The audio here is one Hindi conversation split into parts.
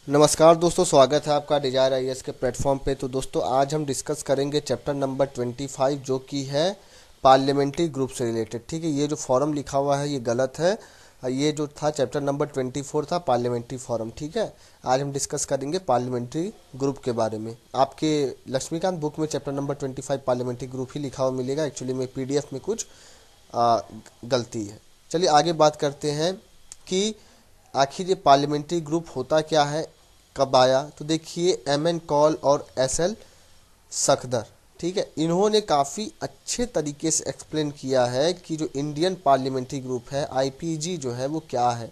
नमस्कार दोस्तों, स्वागत है आपका डिजायर आईएएस के प्लेटफॉर्म पे। तो दोस्तों आज हम डिस्कस करेंगे चैप्टर नंबर 25 जो कि है पार्लियामेंट्री ग्रुप से रिलेटेड। ठीक है, ये जो फॉरम लिखा हुआ है ये गलत है। ये जो था चैप्टर नंबर 24 था पार्लियामेंट्री फॉरम। ठीक है, आज हम डिस्कस करेंगे पार्लियामेंट्री ग्रुप के बारे में। आपके लक्ष्मीकांत बुक में चैप्टर नंबर 25 पार्लियामेंट्री ग्रुप ही लिखा हुआ मिलेगा। एक्चुअली में पीडीएफ में कुछ गलती है। चलिए आगे बात करते हैं कि आखिर ये पार्लियामेंट्री ग्रुप होता क्या है, कब आया। तो देखिए एम.एन. कॉल और एस.एल. सखदर, ठीक है, इन्होंने काफ़ी अच्छे तरीके से एक्सप्लेन किया है कि जो इंडियन पार्लियामेंट्री ग्रुप है आईपीजी जो है वो क्या है।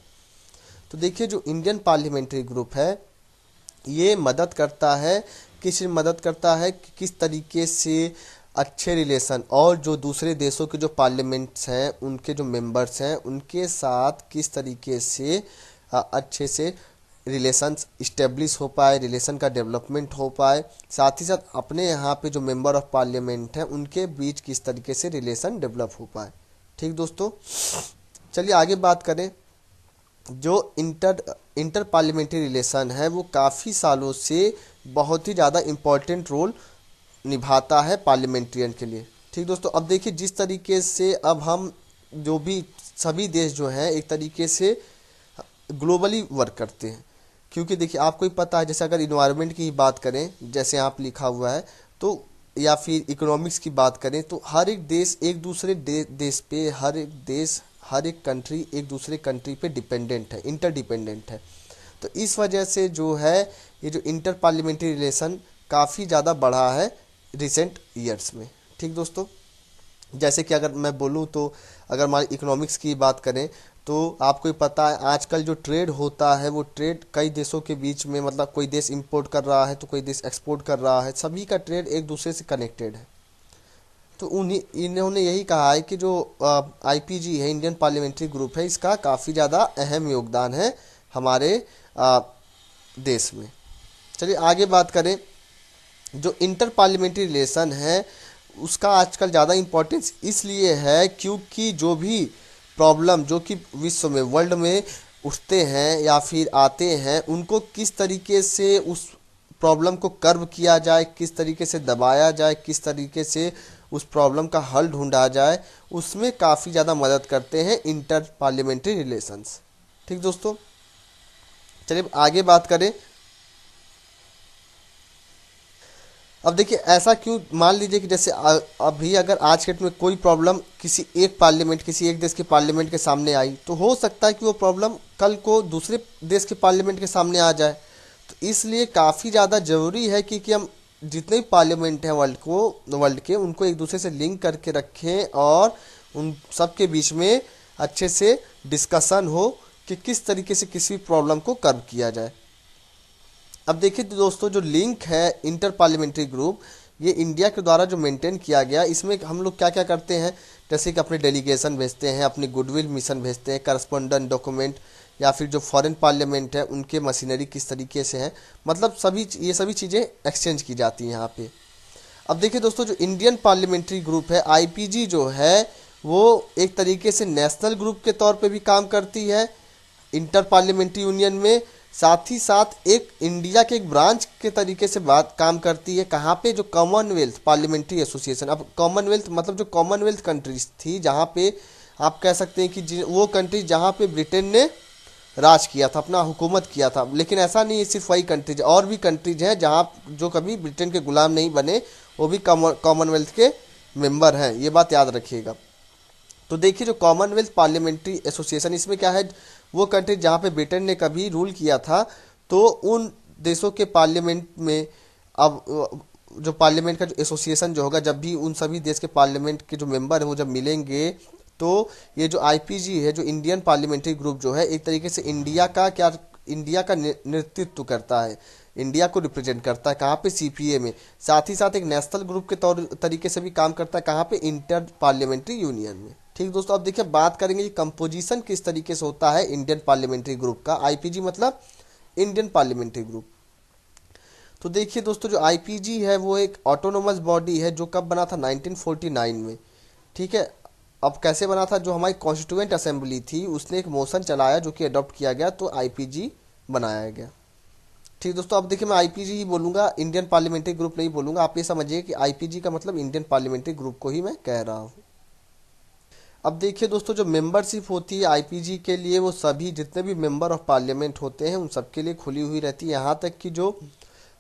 तो देखिए जो इंडियन पार्लियामेंट्री ग्रुप है ये मदद करता है, मदद करता है कि किस तरीके से अच्छे रिलेशन और जो दूसरे देशों के जो पार्लियामेंट्स हैं उनके जो मेंबर्स हैं उनके साथ किस तरीके से अच्छे से रिलेशंस इस्टेब्लिश हो पाए, रिलेशन का डेवलपमेंट हो पाए। साथ ही साथ अपने यहाँ पे जो मेंबर ऑफ पार्लियामेंट हैं उनके बीच किस तरीके से रिलेशन डेवलप हो पाए। ठीक दोस्तों, चलिए आगे बात करें। जो इंटर पार्लियामेंट्री रिलेशन है वो काफ़ी सालों से बहुत ही ज़्यादा इम्पोर्टेंट रोल निभाता है पार्लियामेंट्रियन के लिए। ठीक दोस्तों, अब देखिए जिस तरीके से अब हम जो भी सभी देश जो हैं एक तरीके से ग्लोबली वर्क करते हैं, क्योंकि देखिए आपको ही पता है जैसे अगर इन्वायरमेंट की बात करें जैसे आप लिखा हुआ है तो, या फिर इकोनॉमिक्स की बात करें तो हर एक देश एक दूसरे देश पे, हर एक कंट्री एक दूसरे कंट्री पे डिपेंडेंट है, इंटरडिपेंडेंट है। तो इस वजह से जो है ये जो इंटर पार्लियामेंट्री रिलेशन काफ़ी ज़्यादा बढ़ा है रिसेंट ईयर्स में। ठीक दोस्तों, जैसे कि अगर मैं बोलूँ तो अगर हमारी इकोनॉमिक्स की बात करें तो आपको ही पता है आजकल जो ट्रेड होता है वो ट्रेड कई देशों के बीच में, मतलब कोई देश इंपोर्ट कर रहा है तो कोई देश एक्सपोर्ट कर रहा है, सभी का ट्रेड एक दूसरे से कनेक्टेड है। तो उन्हीं इन्होंने यही कहा है कि जो आईपीजी है, इंडियन पार्लियामेंट्री ग्रुप है, इसका काफ़ी ज़्यादा अहम योगदान है हमारे देश में। चलिए आगे बात करें। जो इंटर पार्लियामेंट्री रिलेशन है उसका आजकल ज़्यादा इम्पोर्टेंस इसलिए है क्योंकि जो भी प्रॉब्लम जो कि विश्व में, वर्ल्ड में उठते हैं या फिर आते हैं उनको किस तरीके से उस प्रॉब्लम को कर्व किया जाए, किस तरीके से दबाया जाए, किस तरीके से उस प्रॉब्लम का हल ढूंढा जाए, उसमें काफ़ी ज़्यादा मदद करते हैं इंटर पार्लियामेंट्री रिलेशंस। ठीक दोस्तों, चलिए आगे बात करें। अब देखिए ऐसा क्यों, मान लीजिए कि जैसे अभी अगर आज के डेट में कोई प्रॉब्लम किसी एक देश के पार्लियामेंट के सामने आई तो हो सकता है कि वो प्रॉब्लम कल को दूसरे देश के पार्लियामेंट के सामने आ जाए। तो इसलिए काफ़ी ज़्यादा ज़रूरी है कि हम जितने भी पार्लियामेंट हैं वर्ल्ड के उनको एक दूसरे से लिंक करके रखें और उन सब के बीच में अच्छे से डिस्कशन हो कि किस तरीके से किसी प्रॉब्लम को कर्व किया जाए। अब देखिए दोस्तों जो लिंक है इंटर पार्लियामेंट्री ग्रुप, ये इंडिया के द्वारा जो मेंटेन किया गया, इसमें हम लोग क्या क्या करते हैं, जैसे कि अपने डेलीगेशन भेजते हैं, अपनी गुडविल मिशन भेजते हैं, करस्पॉन्डेंट डॉक्यूमेंट, या फिर जो फॉरेन पार्लियामेंट है उनके मशीनरी किस तरीके से है, मतलब ये सभी चीज़ें एक्सचेंज की जाती हैं यहाँ पे। अब देखिए दोस्तों जो इंडियन पार्लियामेंट्री ग्रुप है आईपीजी जो है वो एक तरीके से नेशनल ग्रुप के तौर पे भी काम करती है इंटर पार्लियामेंट्री यूनियन में। साथ ही साथ एक इंडिया के एक ब्रांच के तरीके से बात काम करती है, कहाँ पे, जो कॉमनवेल्थ पार्लियामेंट्री एसोसिएशन। अब कॉमनवेल्थ मतलब जो कॉमनवेल्थ कंट्रीज थी, जहाँ पे आप कह सकते हैं कि वो कंट्रीज जहाँ पे ब्रिटेन ने राज किया था, अपना हुकूमत किया था। लेकिन ऐसा नहीं है सिर्फ वही कंट्रीज, और भी कंट्रीज हैं जहाँ जो कभी ब्रिटेन के गुलाम नहीं बने, वो भी कॉमनवेल्थ के मेंबर हैं, ये बात याद रखिएगा। तो देखिए जो कॉमनवेल्थ पार्लियामेंट्री एसोसिएशन, इसमें क्या है, वो कंट्री जहाँ पे ब्रिटेन ने कभी रूल किया था तो उन देशों के पार्लियामेंट में अब जो पार्लियामेंट का जो एसोसिएशन जो होगा, जब भी उन सभी देश के पार्लियामेंट के जो मेंबर हैं वो जब मिलेंगे तो ये जो आईपीजी है, जो इंडियन पार्लियामेंट्री ग्रुप जो है, एक तरीके से इंडिया का नेतृत्व करता है, इंडिया को रिप्रेजेंट करता है, कहाँ पे, सीपीए में। साथ ही साथ एक नेशनल ग्रुप के तरीके से भी काम करता है, कहाँ पे, इंटर पार्लियामेंट्री यूनियन में। ठीक दोस्तों, अब देखिए बात करेंगे कि कंपोजिशन किस तरीके से होता है इंडियन पार्लियामेंट्री ग्रुप का। आईपीजी मतलब इंडियन पार्लियामेंट्री ग्रुप। तो देखिए दोस्तों जो आईपीजी है वो एक ऑटोनोमस बॉडी है जो कब बना था, 1949 में। ठीक है, अब कैसे बना था, जो हमारी कॉन्स्टिट्यूएंट असेंबली थी उसने एक मोशन चलाया जो कि अडॉप्ट किया गया, तो आईपीजी बनाया गया। ठीक दोस्तों, अब देखिए मैं आईपीजी ही बोलूंगा, इंडियन पार्लियामेंट्री ग्रुप नहीं बोलूंगा। आप ये समझिए कि आईपीजी का मतलब इंडियन पार्लियामेंट्री ग्रुप को ही मैं कह रहा हूँ। अब देखिए दोस्तों, जो मेंबरशिप होती है आईपीजी के लिए, वो सभी जितने भी मेंबर ऑफ पार्लियामेंट होते हैं उन सबके लिए खुली हुई रहती है। यहाँ तक कि जो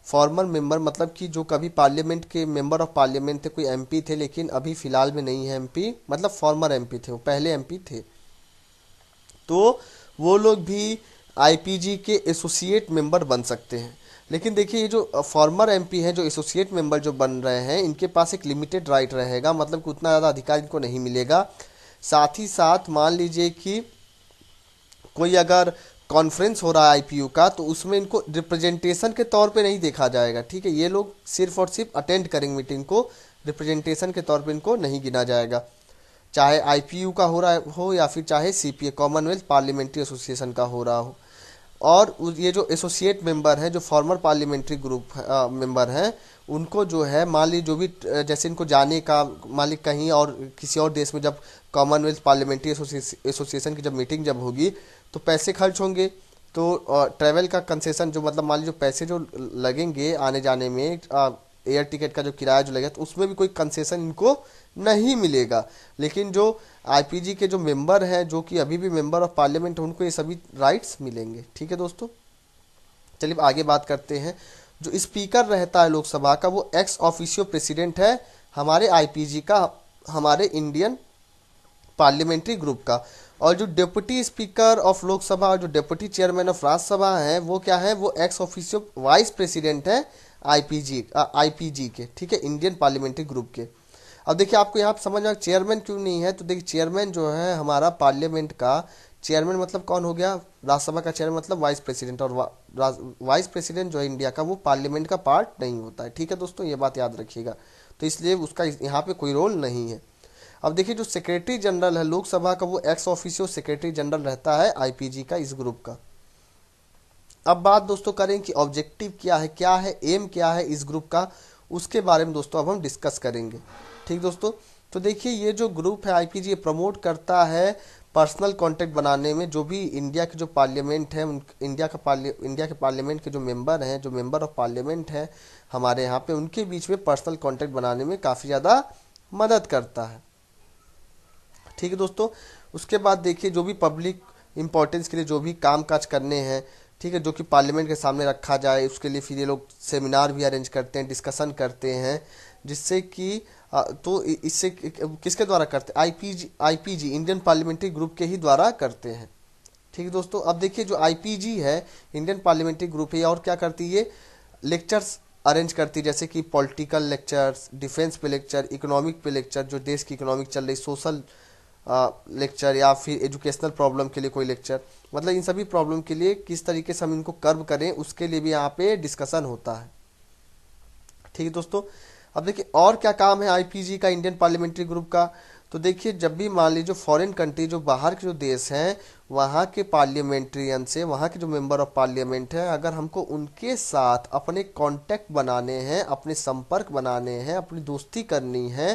फॉर्मर मेंबर, मतलब कि जो कभी पार्लियामेंट के मेंबर ऑफ पार्लियामेंट थे, कोई एमपी थे लेकिन अभी फिलहाल में नहीं है एमपी, मतलब फॉर्मर एमपी थे, वो पहले एमपी थे, तो वो लोग भी आईपीजी के एसोसिएट मेंबर बन सकते हैं। लेकिन देखिए ये जो फॉर्मर एमपी हैं, जो एसोसिएट मेंबर जो बन रहे हैं, इनके पास एक लिमिटेड राइट रहेगा, मतलब कि उतना ज़्यादा अधिकार इनको नहीं मिलेगा। साथ ही साथ मान लीजिए कि कोई अगर कॉन्फ्रेंस हो रहा है आईपीयू का, तो उसमें इनको रिप्रेजेंटेशन के तौर पे नहीं देखा जाएगा। ठीक है, ये लोग सिर्फ और सिर्फ अटेंड करेंगे मीटिंग को, रिप्रेजेंटेशन के तौर पे इनको नहीं गिना जाएगा। चाहे आईपीयू का हो रहा हो या फिर चाहे सीपीए, कॉमनवेल्थ पार्लियामेंट्री एसोसिएशन का हो रहा हो। और ये जो एसोसिएट मेंबर हैं, जो फॉर्मर पार्लियामेंट्री ग्रुप मेंबर हैं, उनको जो है मान ली जो भी जैसे इनको जाने का, मान ली कहीं और किसी और देश में जब कॉमनवेल्थ पार्लियामेंट्री एसोसिएशन की जब मीटिंग जब होगी, तो पैसे खर्च होंगे। तो ट्रैवल का कंसेशन, जो मतलब मान ली जो पैसे जो लगेंगे आने जाने में, एयर टिकट का जो किराया जो लगेगा, तो उसमें भी कोई कंसेशन इनको नहीं मिलेगा। लेकिन जो आईपीजी के जो मेंबर हैं, जो कि अभी भी मेंबर ऑफ पार्लियामेंट, उनको ये सभी राइट्स मिलेंगे। ठीक है दोस्तों, चलिए आगे बात करते हैं। जो स्पीकर रहता है लोकसभा का, वो एक्स ऑफिशियो प्रेसिडेंट है हमारे आईपीजी का, हमारे इंडियन पार्लियामेंट्री ग्रुप का। और जो डेप्यूटी स्पीकर ऑफ लोकसभा और जो डेप्यूटी चेयरमैन ऑफ राज्यसभा है, वो क्या है, वो एक्स ऑफिशियो वाइस प्रेसिडेंट है आईपीजी के। ठीक है, इंडियन पार्लियामेंट्री ग्रुप के। अब देखिए आपको यहाँ समझ में चेयरमैन क्यों नहीं है, तो देखिए चेयरमैन जो है हमारा पार्लियामेंट का, चेयरमैन मतलब कौन हो गया, राज्यसभा का चेयरमैन मतलब वाइस प्रेसिडेंट, और वाइस प्रेसिडेंट जो है इंडिया का, वो पार्लियामेंट का पार्ट नहीं होता है। ठीक है दोस्तों, ये बात याद रखिएगा, तो इसलिए उसका यहाँ पे कोई रोल नहीं है। अब देखिए जो सेक्रेटरी जनरल है लोकसभा का, वो एक्स ऑफिशियो सेक्रेटरी जनरल रहता है आईपीजी का, इस ग्रुप का। अब बात दोस्तों करें कि ऑब्जेक्टिव क्या है, एम क्या है इस ग्रुप का, उसके बारे में दोस्तों अब हम डिस्कस करेंगे। ठीक दोस्तों, तो देखिए ये जो ग्रुप है आईपीजी, ये प्रमोट करता है पर्सनल कांटेक्ट बनाने में। जो भी इंडिया के जो पार्लियामेंट है, इंडिया के पार्लियामेंट के जो मेंबर हैं, जो मेंबर ऑफ पार्लियामेंट है हमारे यहाँ पे, उनके बीच में पर्सनल कांटेक्ट बनाने में काफ़ी ज़्यादा मदद करता है। ठीक है दोस्तों, उसके बाद देखिए जो भी पब्लिक इंपॉर्टेंस के लिए जो भी काम काज करने हैं, ठीक है, जो कि पार्लियामेंट के सामने रखा जाए, उसके लिए फिर ये लोग सेमिनार भी अरेंज करते हैं, डिस्कशन करते हैं, जिससे कि तो इससे किसके द्वारा करते हैं, आईपीजी इंडियन पार्लियामेंट्री ग्रुप के ही द्वारा करते हैं। ठीक है दोस्तों, अब देखिए जो आईपीजी है इंडियन पार्लियामेंट्री ग्रुप है, और क्या करती है, लेक्चर्स अरेंज करती है, जैसे कि पॉलिटिकल लेक्चर्स, डिफेंस पे लेक्चर, इकोनॉमिक पे लेक्चर, जो देश की इकोनॉमिक चल रही, सोशल लेक्चर, या फिर एजुकेशनल प्रॉब्लम के लिए कोई लेक्चर, मतलब इन सभी प्रॉब्लम के लिए किस तरीके से हम इनको कर्व करें, उसके लिए भी यहाँ पे डिस्कशन होता है। ठीक है दोस्तों, अब देखिए और क्या काम है आईपीजी का, इंडियन पार्लियामेंट्री ग्रुप का। तो देखिए जब भी मान लीजिए फॉरेन कंट्री, जो बाहर के जो देश हैं, वहाँ के पार्लियामेंट्रियन से, वहाँ के जो मेंबर ऑफ पार्लियामेंट हैं, अगर हमको उनके साथ अपने कांटेक्ट बनाने हैं, अपने संपर्क बनाने हैं, अपनी दोस्ती करनी है,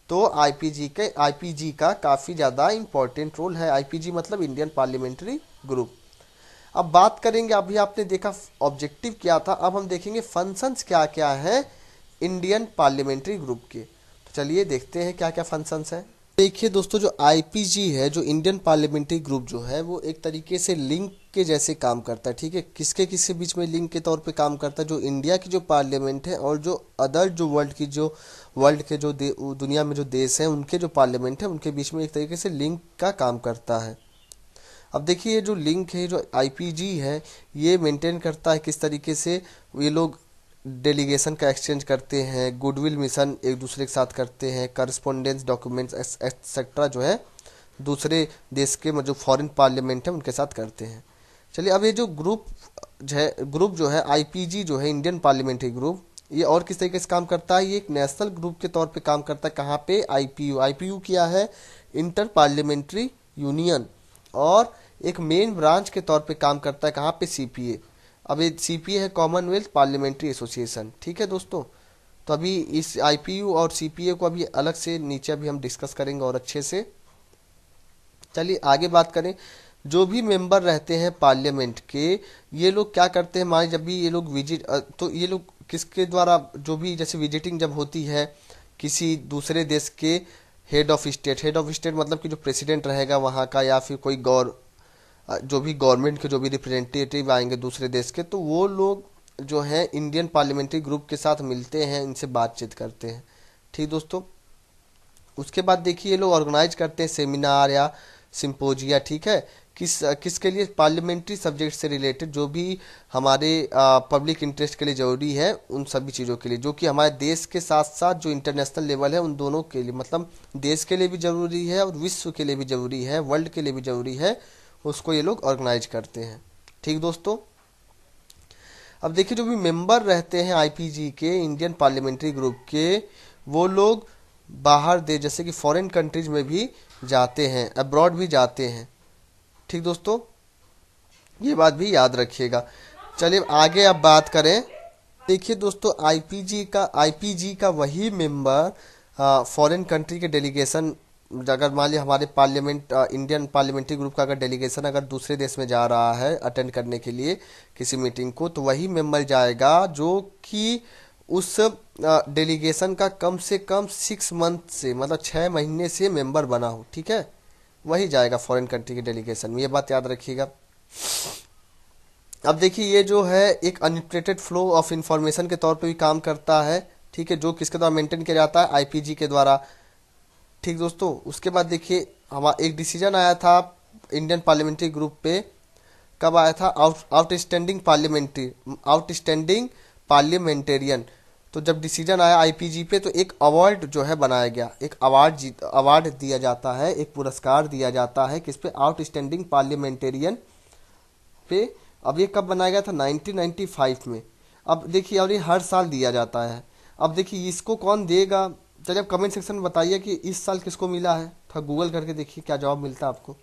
तो आईपीजी का काफ़ी ज़्यादा इंपॉर्टेंट रोल है। आईपीजी मतलब इंडियन पार्लियामेंट्री ग्रुप। अब बात करेंगे, अभी आपने देखा ऑब्जेक्टिव क्या था, अब हम देखेंगे फंक्शंस क्या क्या है इंडियन पार्लियामेंट्री ग्रुप के। तो चलिए देखते हैं क्या क्या फंक्शंस हैं। देखिए दोस्तों, जो आईपीजी है, जो इंडियन पार्लियामेंट्री ग्रुप जो है, वो एक तरीके से लिंक के जैसे काम करता है। ठीक है, किसके बीच में लिंक के तौर पे काम करता है, जो इंडिया की जो पार्लियामेंट है और जो अदर जो वर्ल्ड के जो दुनिया में जो देश हैं, उनके जो पार्लियामेंट है, उनके बीच में एक तरीके से लिंक का काम करता है। अब देखिए ये जो लिंक है, जो आईपीजी है, ये मेंटेन करता है किस तरीके से, ये लोग डेलीगेशन का एक्सचेंज करते हैं, गुडविल मिशन एक दूसरे के साथ करते हैं, करस्पोंडेंस डॉक्यूमेंट्स एक्सेट्रा जो है दूसरे देश के जो फॉरेन पार्लियामेंट है उनके साथ करते हैं। चलिए अब ये जो ग्रुप जो है आईपीजी जो है इंडियन पार्लियामेंट्री ग्रुप, ये और किस तरीके से काम करता है, ये एक नेशनल ग्रुप के तौर पे काम करता है। कहाँ पे, आईपीयू क्या है, इंटर पार्लियामेंट्री यूनियन, और एक मेन ब्रांच के तौर पे काम करता है कहाँ पे, सीपीए। अब ये सीपीए है कॉमनवेल्थ पार्लियामेंट्री एसोसिएशन। ठीक है दोस्तों, तो अभी इस आईपीयू और सीपीए को अभी अलग से नीचे अभी हम डिस्कस करेंगे और अच्छे से। चलिए आगे बात करें, जो भी मेंबर रहते हैं पार्लियामेंट के, ये लोग क्या करते हैं, मान जब भी ये लोग विजिट, तो ये लोग किसके द्वारा, जो भी जैसे विजिटिंग जब होती है किसी दूसरे देश के हेड ऑफ स्टेट मतलब कि जो प्रेसिडेंट रहेगा वहाँ का, या फिर कोई जो भी गवर्नमेंट के जो भी रिप्रेजेंटेटिव आएंगे दूसरे देश के, तो वो लोग जो हैं इंडियन पार्लियामेंट्री ग्रुप के साथ मिलते हैं, इनसे बातचीत करते हैं। ठीक दोस्तों, उसके बाद देखिए ये लोग ऑर्गेनाइज करते हैं सेमिनार या सिंपोजिया, ठीक है, किसके लिए, पार्लियामेंट्री सब्जेक्ट से रिलेटेड, जो भी हमारे पब्लिक इंटरेस्ट के लिए ज़रूरी है, उन सभी चीज़ों के लिए, जो कि हमारे देश के साथ साथ जो इंटरनेशनल लेवल है उन दोनों के लिए, मतलब देश के लिए भी ज़रूरी है और विश्व के लिए भी ज़रूरी है, वर्ल्ड के लिए भी ज़रूरी है, उसको ये लोग ऑर्गेनाइज करते हैं। ठीक दोस्तों, अब देखिए जो भी मेंबर रहते हैं आईपीजी के, इंडियन पार्लियामेंट्री ग्रुप के, वो लोग बाहर देश जैसे कि फॉरेन कंट्रीज में भी जाते हैं, अब्रॉड भी जाते हैं। ठीक दोस्तों, ये बात भी याद रखिएगा। चलिए आगे अब बात करें। देखिए दोस्तों, आईपीजी का वही मेंबर फॉरेन कंट्री के डेलीगेशन, अगर मान लिया हमारे इंडियन पार्लियामेंट्री ग्रुप का अगर डेलीगेशन अगर दूसरे देश में जा रहा है अटेंड करने के लिए किसी मीटिंग को, तो वही मेंबर जाएगा जो कि उस डेलीगेशन का कम से कम 6 मंथ से, मतलब 6 महीने से मेंबर बना हो। ठीक है, वही जाएगा फॉरेन कंट्री के डेलीगेशन में, ये बात याद रखिएगा। अब देखिए ये जो है एक अनलिमिटेड फ्लो ऑफ इंफॉर्मेशन के तौर पे भी काम करता है। ठीक है, जो किसके द्वारा मेंटेन किया जाता है, आईपीजी के द्वारा। ठीक दोस्तों, उसके बाद देखिए हमारा एक डिसीजन आया था इंडियन पार्लियामेंट्री ग्रुप पे, कब आया था, आउटस्टैंडिंग पार्लियामेंटेरियन। तो जब डिसीजन आया आईपीजी पे, तो एक अवार्ड जो है बनाया गया, एक अवार्ड दिया जाता है, एक पुरस्कार दिया जाता है किस पे, आउटस्टैंडिंग पार्लियामेंटेरियन पे। अब ये कब बनाया गया था, 1995 में। अब देखिए, और ये हर साल दिया जाता है। अब देखिए इसको कौन देगा, चलिए आप कमेंट सेक्शन में बताइए कि इस साल किसको मिला है, थोड़ा गूगल करके देखिए क्या जवाब मिलता है आपको।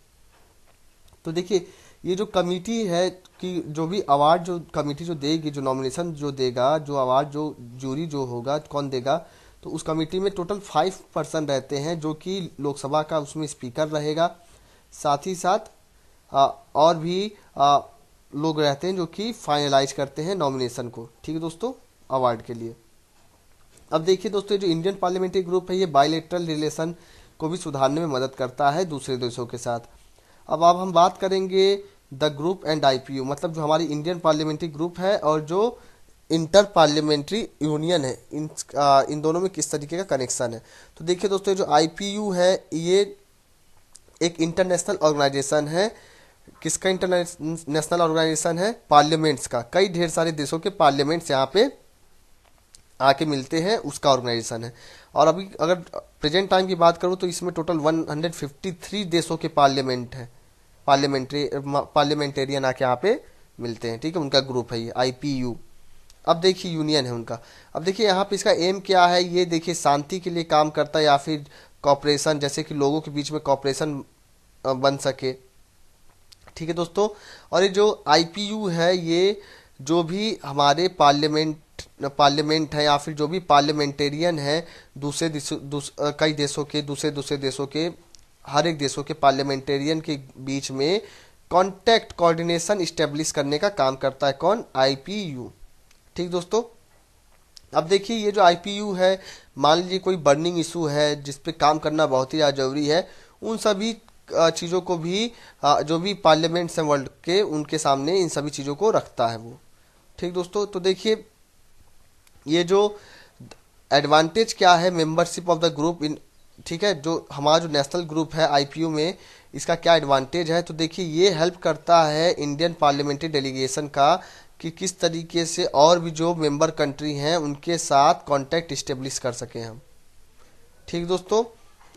तो देखिए ये जो कमिटी है कि जो भी अवार्ड जो कमिटी जो देगी, जो नॉमिनेशन जो देगा, जो अवार्ड जो जूरी जो होगा कौन देगा, तो उस कमिटी में टोटल 5 पर्सन रहते हैं, जो कि लोकसभा का उसमें स्पीकर रहेगा, साथ ही साथ और भी लोग रहते हैं जो कि फाइनलाइज करते हैं नॉमिनेशन को। ठीक है दोस्तों, अवार्ड के लिए। अब देखिए दोस्तों, जो इंडियन पार्लियामेंट्री ग्रुप है ये बायलैटरल रिलेशन को भी सुधारने में मदद करता है दूसरे देशों के साथ। अब हम बात करेंगे द ग्रुप एंड आईपीयू, मतलब जो हमारी इंडियन पार्लियामेंट्री ग्रुप है और जो इंटर पार्लियामेंट्री यूनियन है, इन दोनों में किस तरीके का कनेक्शन है। तो देखिए दोस्तों, जो आईपीयू है ये एक इंटरनेशनल ऑर्गेनाइजेशन है। किसका इंटरनेशनल ऑर्गेनाइजेशन है, पार्लियामेंट्स का, कई ढेर सारे देशों के पार्लियामेंट्स यहाँ पे आके मिलते हैं, उसका ऑर्गेनाइजेशन है। और अभी अगर प्रेजेंट टाइम की बात करूँ तो इसमें टोटल 153 देशों के पार्लियामेंट है, पार्लियामेंटेरियन आके यहाँ पे मिलते हैं। ठीक है, उनका ग्रुप है ये आईपीयू। अब देखिए यूनियन है उनका। अब देखिए यहाँ पे इसका एम क्या है, ये देखिए शांति के लिए काम करता है, या फिर कॉपरेशन, जैसे कि लोगों के बीच में कॉपरेशन बन सके। ठीक है दोस्तों, और ये जो आईपीयू है ये जो भी हमारे पार्लियामेंट है या फिर जो भी पार्लियामेंटेरियन है कई देशों के, दूसरे देशों के, हर एक देशों के पार्लियामेंटेरियन के बीच में कांटेक्ट कोऑर्डिनेशन इस्टेब्लिश करने का काम करता है। कौन, आईपीयू। ठीक दोस्तों, अब देखिए ये जो आईपीयू है, मान लीजिए कोई बर्निंग इशू है जिस पे काम करना बहुत ही ज़्यादा जरूरी है, उन सभी चीज़ों को भी जो भी पार्लियामेंट्स हैं वर्ल्ड के, उनके सामने इन सभी चीज़ों को रखता है वो। ठीक दोस्तों, तो देखिए ये जो एडवांटेज क्या है membership of the group in, ठीक है, जो हमारा जो नेशनल ग्रुप है आईपीयू में, इसका क्या एडवांटेज है, तो देखिए ये हेल्प करता है इंडियन पार्लियामेंट्री डेलीगेशन का कि किस तरीके से और भी जो मेंबर कंट्री हैं उनके साथ कांटेक्ट इस्टेब्लिश कर सकें हम। ठीक दोस्तों,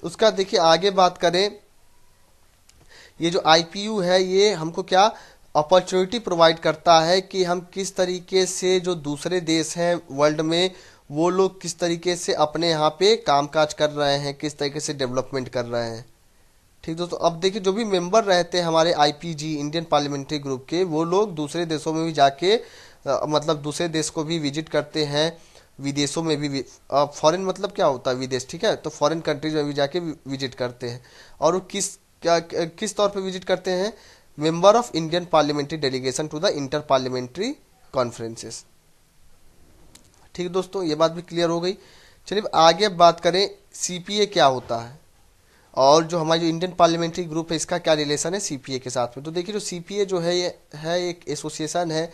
उसका देखिए आगे बात करें, ये जो आईपीयू है ये हमको क्या अपॉर्चुनिटी प्रोवाइड करता है कि हम किस तरीके से जो दूसरे देश हैं वर्ल्ड में, वो लोग किस तरीके से अपने यहाँ पे कामकाज कर रहे हैं, किस तरीके से डेवलपमेंट कर रहे हैं। ठीक दोस्तों, अब देखिए जो भी मेंबर रहते हैं हमारे आईपीजी इंडियन पार्लियामेंट्री ग्रुप के, वो लोग दूसरे देशों में भी जाके मतलब दूसरे देश को भी विजिट करते हैं, विदेशों में भी, फॉरेन मतलब क्या होता है, विदेश। ठीक है, तो फॉरेन कंट्रीज में भी जाके विजिट करते हैं। और वो किस तौर पे विजिट करते हैं, member of Indian parliamentary delegation to the inter parliamentary conferences. ठीक है दोस्तों, ये बात भी क्लियर हो गई। चलिए आगे अब बात करें सीपीए क्या होता है और जो हमारा जो इंडियन पार्लियामेंट्री ग्रुप है इसका क्या रिलेशन है सीपीए के साथ में। तो देखिए जो सीपीए जो है ये है एक एसोसिएशन है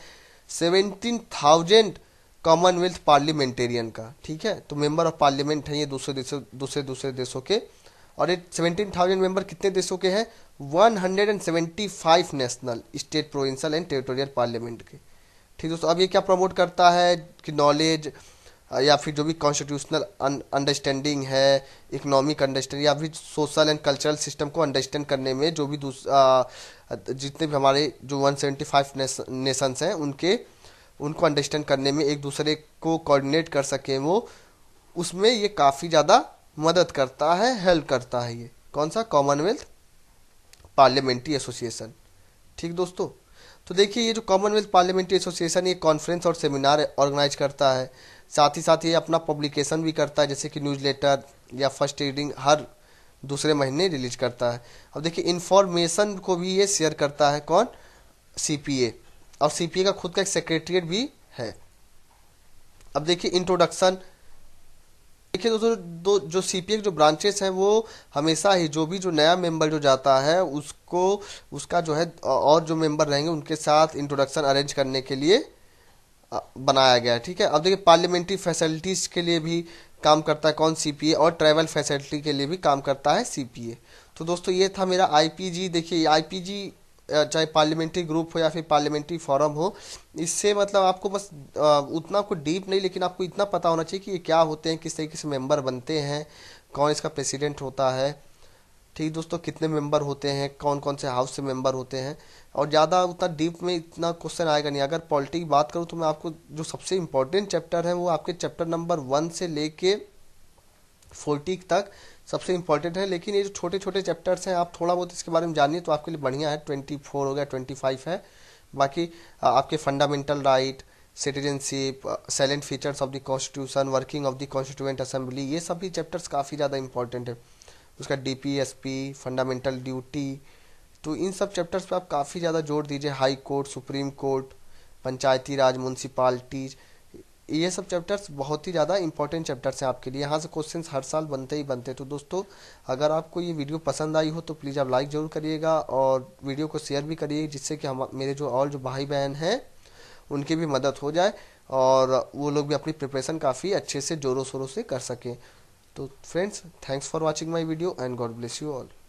17,000 कॉमनवेल्थ पार्लियामेंटेरियन का। ठीक है, तो मेंबर ऑफ पार्लियामेंट है ये दूसरे देशों के। और ये 17,000 मेंबर कितने देशों के हैं? 175 national, state, provincial and territorial parliament के। ठीक दोस्तों, अब ये क्या प्रमोट करता है कि नॉलेज या फिर जो भी कॉन्स्टिट्यूशनल अंडरस्टैंडिंग है, इकोनॉमिक अंडरस्टैंडिंग या फिर सोशल एंड कल्चरल सिस्टम को अंडरस्टैंड करने में जो भी जितने भी हमारे जो 175 नेशंस हैं उनको अंडरस्टैंड करने में एक दूसरे को कोऑर्डिनेट कर सकें वो, उसमें ये काफ़ी ज़्यादा मदद करता है, हेल्प करता है। ये कौन सा? Commonwealth parliamentary association. ठीक दोस्तों, तो देखिए ये जो कॉमनवेल्थ पार्लियामेंट्री एसोसिएशन ये कॉन्फ्रेंस और सेमिनार ऑर्गेनाइज करता है, साथ ही ये अपना पब्लिकेशन भी करता है, जैसे कि न्यूज़लेटर या फर्स्ट रीडिंग हर दूसरे महीने रिलीज करता है। अब देखिए इंफॉर्मेशन को भी ये शेयर करता है, कौन? सीपीए। और सीपीए का खुद का एक सेक्रेटरिएट भी है। अब देखिए इंट्रोडक्शन। देखिए दोस्तों जो सीपीए के जो ब्रांचेस हैं वो हमेशा ही जो भी जो नया मेंबर जो जाता है उसको उसका जो है और जो मेंबर रहेंगे उनके साथ इंट्रोडक्शन अरेंज करने के लिए बनाया गया है। ठीक है, अब देखिए पार्लियामेंट्री फैसिलिटीज के लिए भी काम करता है कौन? सीपीए। और ट्रैवल फैसिलिटी के लिए भी काम करता है सीपीए। तो दोस्तों ये था मेरा आईपीजी। देखिए आईपीजी चाहे पार्लियामेंट्री ग्रुप हो या फिर पार्लियामेंट्री फोरम हो, इससे मतलब आपको बस उतना आपको डीप नहीं, लेकिन आपको इतना पता होना चाहिए कि ये क्या होते हैं, किस तरीके से मेंबर बनते हैं, कौन इसका प्रेसिडेंट होता है। ठीक दोस्तों, कितने मेंबर होते हैं, कौन कौन से हाउस से मेंबर होते हैं। और ज़्यादा उतना डीप में इतना क्वेश्चन आएगा नहीं। अगर पॉलिटी की बात करूँ तो मैं आपको जो सबसे इम्पोर्टेंट चैप्टर है वो आपके चैप्टर नंबर 1 से लेके 40 तक सबसे इम्पोर्टेंट है। लेकिन ये जो छोटे छोटे चैप्टर्स हैं आप थोड़ा बहुत इसके बारे में जानिए तो आपके लिए बढ़िया है। 24 हो गया, 25 है। बाकी आपके fundamental right, citizenship, salient features of the constitution, working of the constituent assembly, ये सभी चैप्टर्स काफ़ी ज़्यादा इंपॉर्टेंट है। उसका डीपीएसपी, फंडामेंटल ड्यूटी, तो इन सब चैप्टर्स पे आप काफ़ी ज़्यादा जोर दीजिए। हाई कोर्ट, सुप्रीम कोर्ट, पंचायती राज, म्यूनसिपालिटीज, ये सब चैप्टर्स बहुत ही ज़्यादा इंपॉर्टेंट चैप्टर्स हैं आपके लिए। यहाँ से क्वेश्चंस हर साल बनते ही बनते हैं। तो दोस्तों अगर आपको ये वीडियो पसंद आई हो तो प्लीज़ आप लाइक ज़रूर करिएगा और वीडियो को शेयर भी करिए, जिससे कि हम मेरे जो और जो भाई बहन हैं उनकी भी मदद हो जाए और वो लोग भी अपनी प्रिपरेशन काफ़ी अच्छे से ज़ोरों शोरों से कर सकें। तो friends, thanks for watching my video and God bless you all.